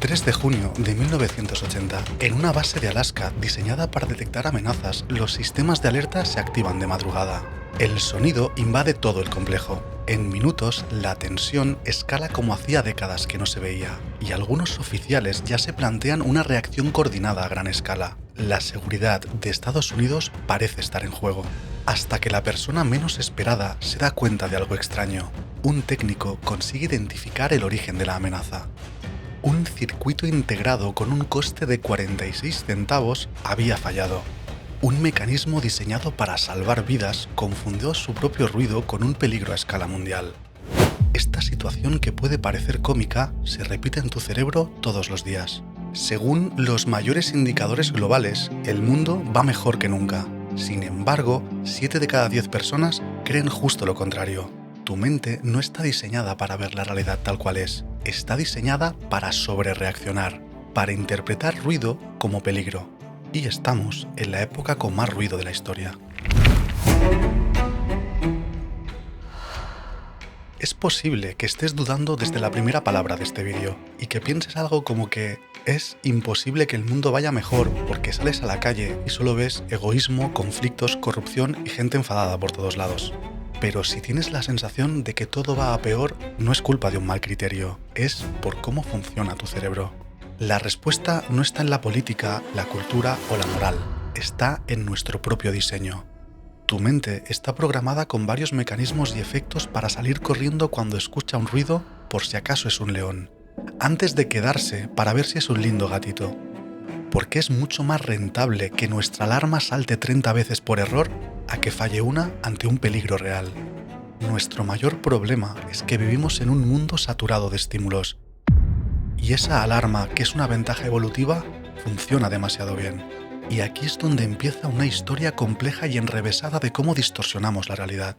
3 de junio de 1980, en una base de Alaska diseñada para detectar amenazas, los sistemas de alerta se activan de madrugada. El sonido invade todo el complejo. En minutos, la tensión escala como hacía décadas que no se veía, y algunos oficiales ya se plantean una reacción coordinada a gran escala. La seguridad de Estados Unidos parece estar en juego, hasta que la persona menos esperada se da cuenta de algo extraño. Un técnico consigue identificar el origen de la amenaza. Un circuito integrado con un coste de 46 centavos había fallado. Un mecanismo diseñado para salvar vidas confundió su propio ruido con un peligro a escala mundial. Esta situación, que puede parecer cómica, se repite en tu cerebro todos los días. Según los mayores indicadores globales, el mundo va mejor que nunca. Sin embargo, 7 de cada 10 personas creen justo lo contrario. Tu mente no está diseñada para ver la realidad tal cual es. Está diseñada para sobrereaccionar, para interpretar ruido como peligro. Y estamos en la época con más ruido de la historia. Es posible que estés dudando desde la primera palabra de este vídeo y que pienses algo como que es imposible que el mundo vaya mejor porque sales a la calle y solo ves egoísmo, conflictos, corrupción y gente enfadada por todos lados. Pero si tienes la sensación de que todo va a peor, no es culpa de un mal criterio, es por cómo funciona tu cerebro. La respuesta no está en la política, la cultura o la moral, está en nuestro propio diseño. Tu mente está programada con varios mecanismos y efectos para salir corriendo cuando escucha un ruido por si acaso es un león, antes de quedarse para ver si es un lindo gatito. Porque es mucho más rentable que nuestra alarma salte 30 veces por error a que falle una ante un peligro real. Nuestro mayor problema es que vivimos en un mundo saturado de estímulos. Y esa alarma, que es una ventaja evolutiva, funciona demasiado bien. Y aquí es donde empieza una historia compleja y enrevesada de cómo distorsionamos la realidad.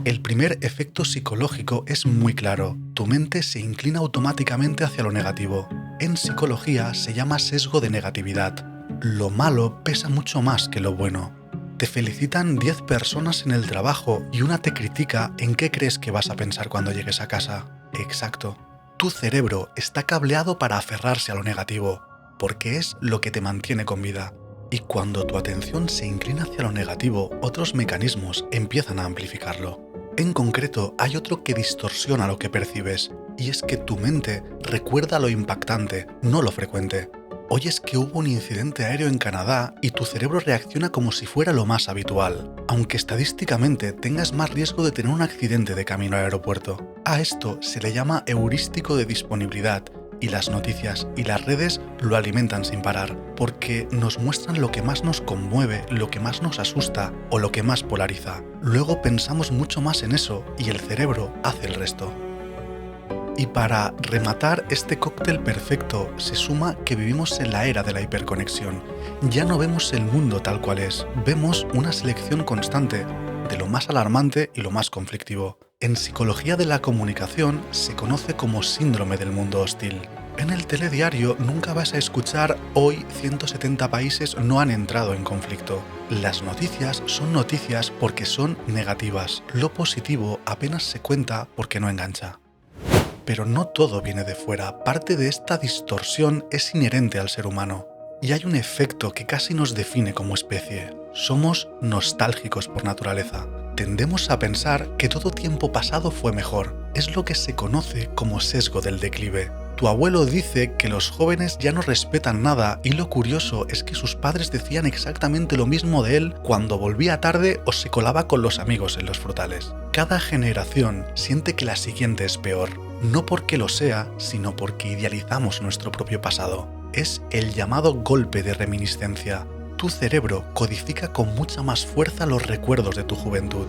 El primer efecto psicológico es muy claro. Tu mente se inclina automáticamente hacia lo negativo. En psicología se llama sesgo de negatividad. Lo malo pesa mucho más que lo bueno. Te felicitan 10 personas en el trabajo y una te critica. ¿En qué crees que vas a pensar cuando llegues a casa? Exacto. Tu cerebro está cableado para aferrarse a lo negativo, porque es lo que te mantiene con vida. Y cuando tu atención se inclina hacia lo negativo, otros mecanismos empiezan a amplificarlo. En concreto, hay otro que distorsiona lo que percibes, y es que tu mente recuerda lo impactante, no lo frecuente. Oyes que hubo un incidente aéreo en Canadá y tu cerebro reacciona como si fuera lo más habitual, aunque estadísticamente tengas más riesgo de tener un accidente de camino al aeropuerto. A esto se le llama heurístico de disponibilidad, y las noticias y las redes lo alimentan sin parar, porque nos muestran lo que más nos conmueve, lo que más nos asusta o lo que más polariza. Luego pensamos mucho más en eso y el cerebro hace el resto. Y para rematar este cóctel perfecto, se suma que vivimos en la era de la hiperconexión. Ya no vemos el mundo tal cual es, vemos una selección constante de lo más alarmante y lo más conflictivo. En psicología de la comunicación se conoce como síndrome del mundo hostil. En el telediario nunca vas a escuchar "hoy 170 países no han entrado en conflicto". Las noticias son noticias porque son negativas. Lo positivo apenas se cuenta porque no engancha. Pero no todo viene de fuera. Parte de esta distorsión es inherente al ser humano. Y hay un efecto que casi nos define como especie. Somos nostálgicos por naturaleza. Tendemos a pensar que todo tiempo pasado fue mejor. Es lo que se conoce como sesgo del declive. Tu abuelo dice que los jóvenes ya no respetan nada y lo curioso es que sus padres decían exactamente lo mismo de él cuando volvía tarde o se colaba con los amigos en los frutales. Cada generación siente que la siguiente es peor. No porque lo sea, sino porque idealizamos nuestro propio pasado. Es el llamado golpe de reminiscencia. Tu cerebro codifica con mucha más fuerza los recuerdos de tu juventud.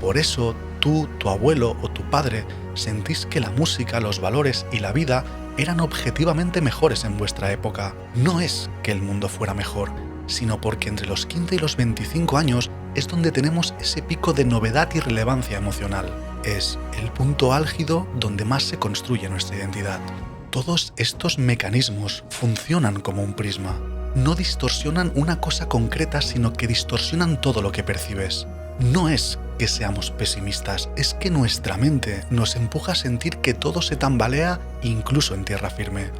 Por eso, tú, tu abuelo o tu padre sentís que la música, los valores y la vida eran objetivamente mejores en vuestra época. No es que el mundo fuera mejor, sino porque entre los 15 y los 25 años es donde tenemos ese pico de novedad y relevancia emocional. Es el punto álgido donde más se construye nuestra identidad. Todos estos mecanismos funcionan como un prisma. No distorsionan una cosa concreta, sino que distorsionan todo lo que percibes. No es que seamos pesimistas, es que nuestra mente nos empuja a sentir que todo se tambalea incluso en tierra firme.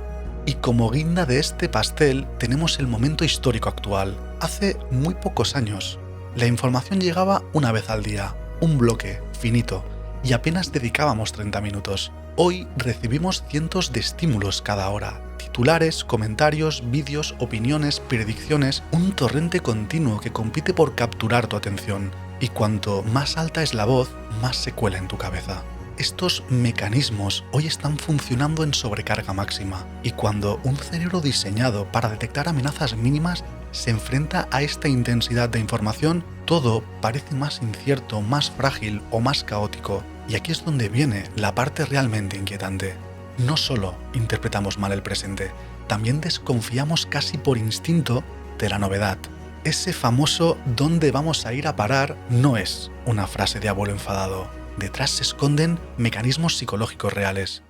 Y como guinda de este pastel tenemos el momento histórico actual. Hace muy pocos años, la información llegaba una vez al día, un bloque, finito, y apenas dedicábamos 30 minutos. Hoy recibimos cientos de estímulos cada hora. Titulares, comentarios, vídeos, opiniones, predicciones, un torrente continuo que compite por capturar tu atención. Y cuanto más alta es la voz, más se cuela en tu cabeza. Estos mecanismos hoy están funcionando en sobrecarga máxima, y cuando un cerebro diseñado para detectar amenazas mínimas se enfrenta a esta intensidad de información, todo parece más incierto, más frágil o más caótico. Y aquí es donde viene la parte realmente inquietante. No solo interpretamos mal el presente, también desconfiamos casi por instinto de la novedad. Ese famoso ¿dónde vamos a ir a parar? No es una frase de abuelo enfadado. Detrás se esconden mecanismos psicológicos reales.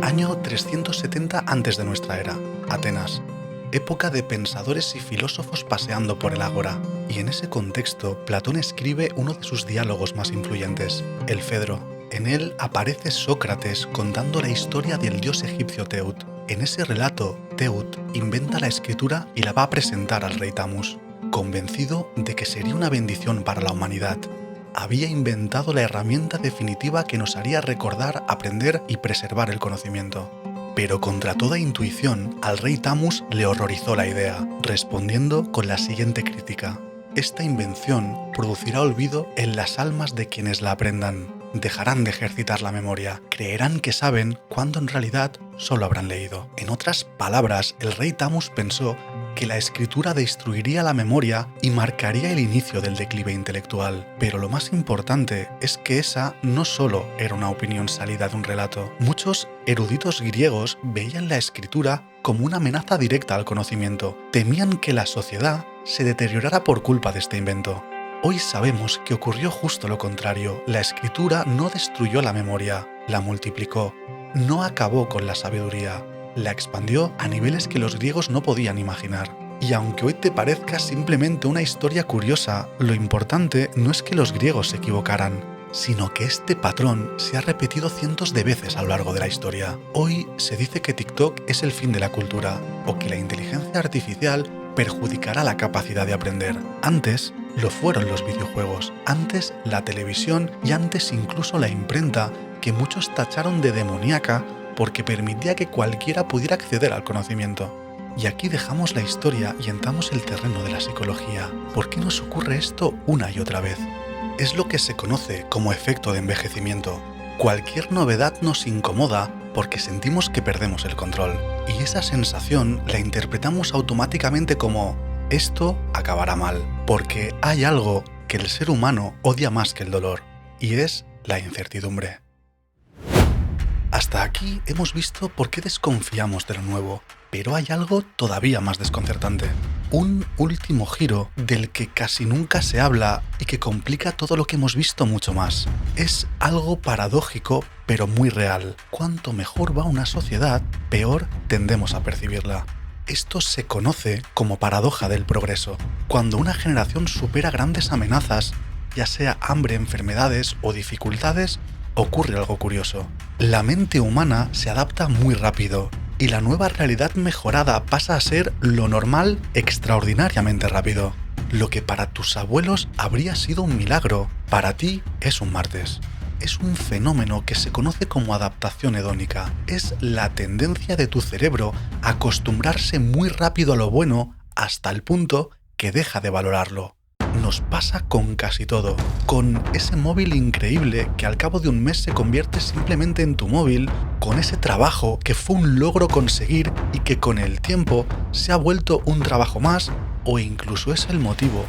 Año 370 antes de nuestra era, Atenas. Época de pensadores y filósofos paseando por el ágora. Y en ese contexto, Platón escribe uno de sus diálogos más influyentes, el Fedro. En él aparece Sócrates contando la historia del dios egipcio Teut. En ese relato, Teut inventa la escritura y la va a presentar al rey Tamus, convencido de que sería una bendición para la humanidad. Había inventado la herramienta definitiva que nos haría recordar, aprender y preservar el conocimiento. Pero contra toda intuición, al rey Tamus le horrorizó la idea, respondiendo con la siguiente crítica: esta invención producirá olvido en las almas de quienes la aprendan. Dejarán de ejercitar la memoria, creerán que saben cuando en realidad solo habrán leído. En otras palabras, el rey Tamus pensó que la escritura destruiría la memoria y marcaría el inicio del declive intelectual. Pero lo más importante es que esa no solo era una opinión salida de un relato. Muchos eruditos griegos veían la escritura como una amenaza directa al conocimiento. Temían que la sociedad se deteriorara por culpa de este invento. Hoy sabemos que ocurrió justo lo contrario. La escritura no destruyó la memoria, la multiplicó. No acabó con la sabiduría, la expandió a niveles que los griegos no podían imaginar. Y aunque hoy te parezca simplemente una historia curiosa, lo importante no es que los griegos se equivocaran, sino que este patrón se ha repetido cientos de veces a lo largo de la historia. Hoy se dice que TikTok es el fin de la cultura, o que la inteligencia artificial perjudicará la capacidad de aprender. Antes lo fueron los videojuegos, antes la televisión y antes incluso la imprenta, que muchos tacharon de demoníaca porque permitía que cualquiera pudiera acceder al conocimiento. Y aquí dejamos la historia y entramos el terreno de la psicología. ¿Por qué nos ocurre esto una y otra vez? Es lo que se conoce como efecto de envejecimiento. Cualquier novedad nos incomoda porque sentimos que perdemos el control. Y esa sensación la interpretamos automáticamente como esto acabará mal, porque hay algo que el ser humano odia más que el dolor, y es la incertidumbre. Hasta aquí hemos visto por qué desconfiamos de lo nuevo, pero hay algo todavía más desconcertante. Un último giro del que casi nunca se habla y que complica todo lo que hemos visto mucho más. Es algo paradójico, pero muy real. Cuanto mejor va una sociedad, peor tendemos a percibirla. Esto se conoce como paradoja del progreso. Cuando una generación supera grandes amenazas, ya sea hambre, enfermedades o dificultades, ocurre algo curioso. La mente humana se adapta muy rápido y la nueva realidad mejorada pasa a ser lo normal extraordinariamente rápido. Lo que para tus abuelos habría sido un milagro, para ti es un martes. Es un fenómeno que se conoce como adaptación hedónica. Es la tendencia de tu cerebro a acostumbrarse muy rápido a lo bueno hasta el punto que deja de valorarlo. Nos pasa con casi todo. Con ese móvil increíble que al cabo de un mes se convierte simplemente en tu móvil, con ese trabajo que fue un logro conseguir y que con el tiempo se ha vuelto un trabajo más, o incluso es el motivo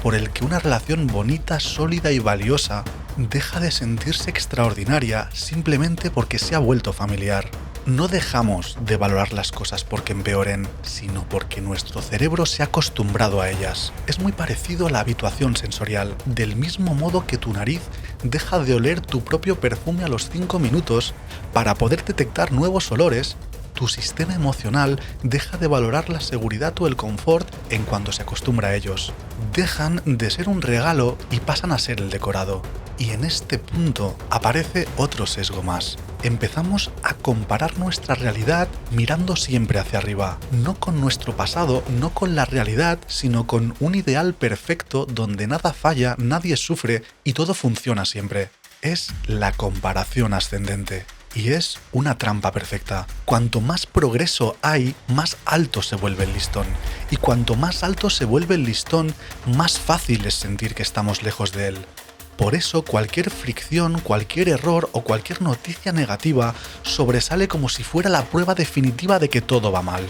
por el que una relación bonita, sólida y valiosa deja de sentirse extraordinaria simplemente porque se ha vuelto familiar. No dejamos de valorar las cosas porque empeoren, sino porque nuestro cerebro se ha acostumbrado a ellas. Es muy parecido a la habituación sensorial, del mismo modo que tu nariz deja de oler tu propio perfume a los 5 minutos para poder detectar nuevos olores. tu sistema emocional deja de valorar la seguridad o el confort en cuanto se acostumbra a ellos. Dejan de ser un regalo y pasan a ser el decorado. Y en este punto aparece otro sesgo más. Empezamos a comparar nuestra realidad mirando siempre hacia arriba, no con nuestro pasado, no con la realidad, sino con un ideal perfecto donde nada falla, nadie sufre y todo funciona siempre. Es la comparación ascendente. Y es una trampa perfecta. Cuanto más progreso hay, más alto se vuelve el listón. Y cuanto más alto se vuelve el listón, más fácil es sentir que estamos lejos de él. Por eso cualquier fricción, cualquier error o cualquier noticia negativa sobresale como si fuera la prueba definitiva de que todo va mal.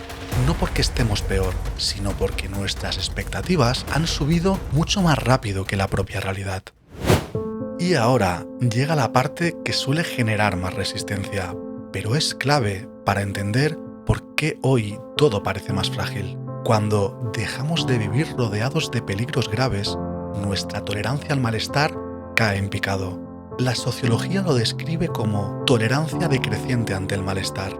No porque estemos peor, sino porque nuestras expectativas han subido mucho más rápido que la propia realidad. Y ahora llega la parte que suele generar más resistencia, pero es clave para entender por qué hoy todo parece más frágil. Cuando dejamos de vivir rodeados de peligros graves, nuestra tolerancia al malestar cae en picado. La sociología lo describe como tolerancia decreciente ante el malestar.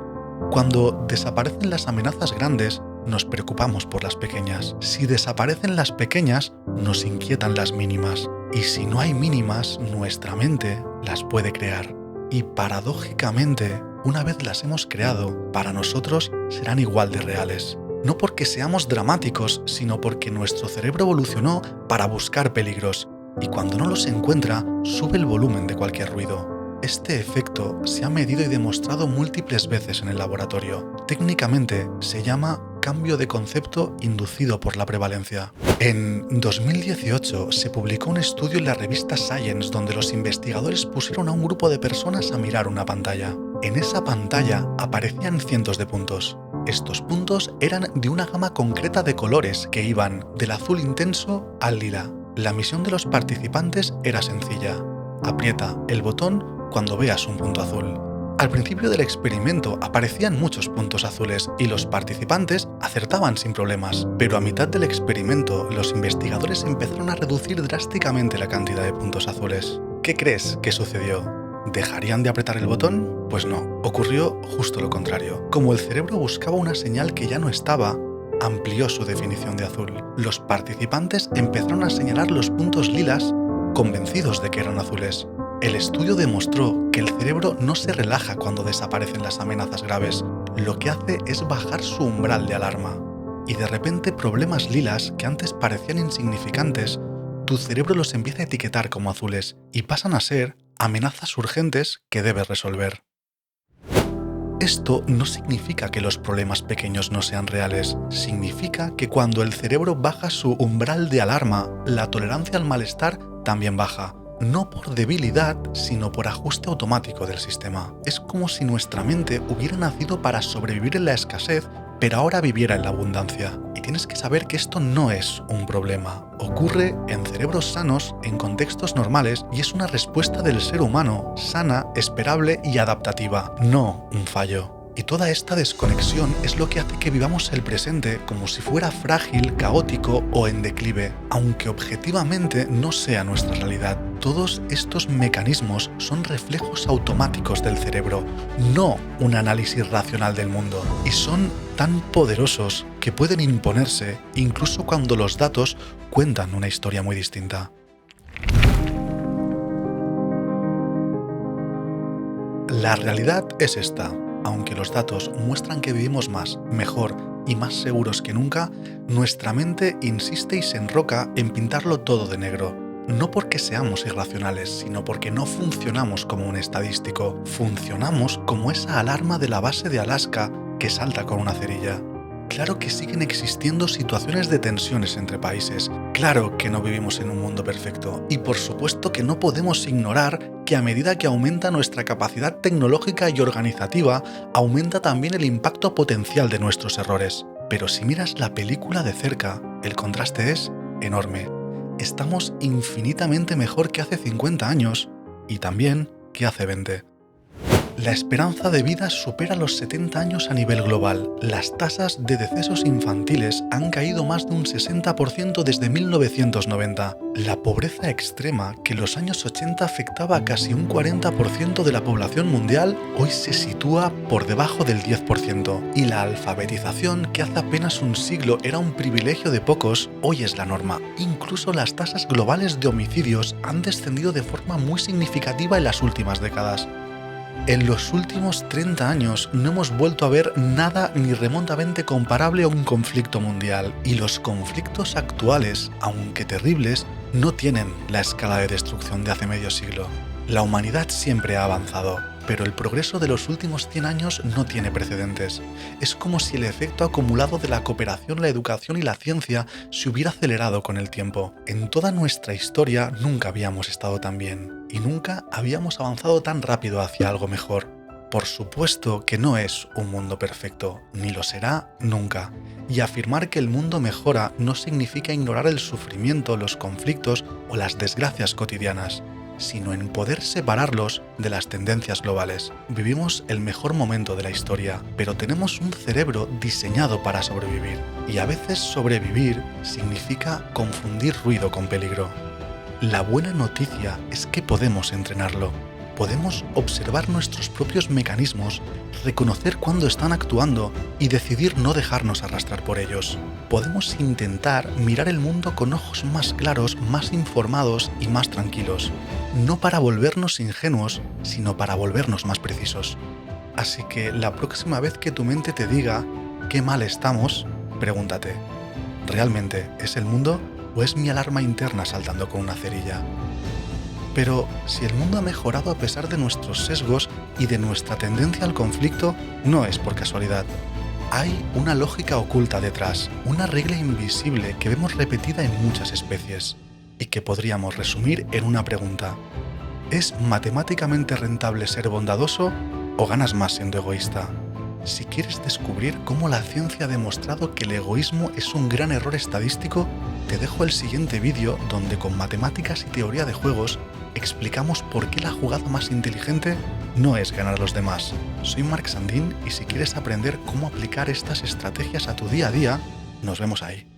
Cuando desaparecen las amenazas grandes, nos preocupamos por las pequeñas. Si desaparecen las pequeñas, nos inquietan las mínimas. Y si no hay mínimas, nuestra mente las puede crear. Y paradójicamente, una vez las hemos creado, para nosotros serán igual de reales. No porque seamos dramáticos, sino porque nuestro cerebro evolucionó para buscar peligros. Y cuando no los encuentra, sube el volumen de cualquier ruido. Este efecto se ha medido y demostrado múltiples veces en el laboratorio. Técnicamente se llama cambio de concepto inducido por la prevalencia. En 2018 se publicó un estudio en la revista Science donde los investigadores pusieron a un grupo de personas a mirar una pantalla. En esa pantalla aparecían cientos de puntos. Estos puntos eran de una gama concreta de colores que iban del azul intenso al lila. La misión de los participantes era sencilla. Aprieta el botón cuando veas un punto azul. Al principio del experimento aparecían muchos puntos azules y los participantes acertaban sin problemas, pero a mitad del experimento los investigadores empezaron a reducir drásticamente la cantidad de puntos azules. ¿Qué crees que sucedió? ¿Dejarían de apretar el botón? Pues no, ocurrió justo lo contrario. Como el cerebro buscaba una señal que ya no estaba, amplió su definición de azul. Los participantes empezaron a señalar los puntos lilas, convencidos de que eran azules. El estudio demostró que el cerebro no se relaja cuando desaparecen las amenazas graves. Lo que hace es bajar su umbral de alarma. Y de repente problemas lilas que antes parecían insignificantes, tu cerebro los empieza a etiquetar como azules y pasan a ser amenazas urgentes que debes resolver. Esto no significa que los problemas pequeños no sean reales. Significa que cuando el cerebro baja su umbral de alarma, la tolerancia al malestar también baja. No por debilidad, sino por ajuste automático del sistema. Es como si nuestra mente hubiera nacido para sobrevivir en la escasez, pero ahora viviera en la abundancia. Y tienes que saber que esto no es un problema. Ocurre en cerebros sanos, en contextos normales, y es una respuesta del ser humano, sana, esperable y adaptativa, no un fallo. Y toda esta desconexión es lo que hace que vivamos el presente como si fuera frágil, caótico o en declive, aunque objetivamente no sea nuestra realidad. Todos estos mecanismos son reflejos automáticos del cerebro, no un análisis racional del mundo. Y son tan poderosos que pueden imponerse incluso cuando los datos cuentan una historia muy distinta. La realidad es esta. Aunque los datos muestran que vivimos más, mejor y más seguros que nunca, nuestra mente insiste y se enroca en pintarlo todo de negro. No porque seamos irracionales, sino porque no funcionamos como un estadístico. Funcionamos como esa alarma de la base de Alaska que salta con una cerilla. Claro que siguen existiendo situaciones de tensiones entre países. Claro que no vivimos en un mundo perfecto. Y por supuesto que no podemos ignorar que a medida que aumenta nuestra capacidad tecnológica y organizativa, aumenta también el impacto potencial de nuestros errores. Pero si miras la película de cerca, el contraste es enorme. Estamos infinitamente mejor que hace 50 años y también que hace 20. La esperanza de vida supera los 70 años a nivel global. Las tasas de decesos infantiles han caído más de un 60% desde 1990. La pobreza extrema, que en los años 80 afectaba a casi un 40% de la población mundial, hoy se sitúa por debajo del 10%. Y la alfabetización, que hace apenas un siglo era un privilegio de pocos, hoy es la norma. Incluso las tasas globales de homicidios han descendido de forma muy significativa en las últimas décadas. En los últimos 30 años no hemos vuelto a ver nada ni remotamente comparable a un conflicto mundial, y los conflictos actuales, aunque terribles, no tienen la escala de destrucción de hace medio siglo. La humanidad siempre ha avanzado, pero el progreso de los últimos 100 años no tiene precedentes. Es como si el efecto acumulado de la cooperación, la educación y la ciencia se hubiera acelerado con el tiempo. En toda nuestra historia nunca habíamos estado tan bien, y nunca habíamos avanzado tan rápido hacia algo mejor. Por supuesto que no es un mundo perfecto, ni lo será nunca. Y afirmar que el mundo mejora no significa ignorar el sufrimiento, los conflictos o las desgracias cotidianas, sino en poder separarlos de las tendencias globales. Vivimos el mejor momento de la historia, pero tenemos un cerebro diseñado para sobrevivir. Y a veces sobrevivir significa confundir ruido con peligro. La buena noticia es que podemos entrenarlo. Podemos observar nuestros propios mecanismos, reconocer cuándo están actuando y decidir no dejarnos arrastrar por ellos. Podemos intentar mirar el mundo con ojos más claros, más informados y más tranquilos. No para volvernos ingenuos, sino para volvernos más precisos. Así que la próxima vez que tu mente te diga qué mal estamos, pregúntate, ¿realmente es el mundo o es mi alarma interna saltando con una cerilla? Pero si el mundo ha mejorado a pesar de nuestros sesgos y de nuestra tendencia al conflicto, no es por casualidad. Hay una lógica oculta detrás, una regla invisible que vemos repetida en muchas especies y que podríamos resumir en una pregunta. ¿Es matemáticamente rentable ser bondadoso o ganas más siendo egoísta? Si quieres descubrir cómo la ciencia ha demostrado que el egoísmo es un gran error estadístico, te dejo el siguiente vídeo donde con matemáticas y teoría de juegos explicamos por qué la jugada más inteligente no es ganar a los demás. Soy Marc Sandín y si quieres aprender cómo aplicar estas estrategias a tu día a día, nos vemos ahí.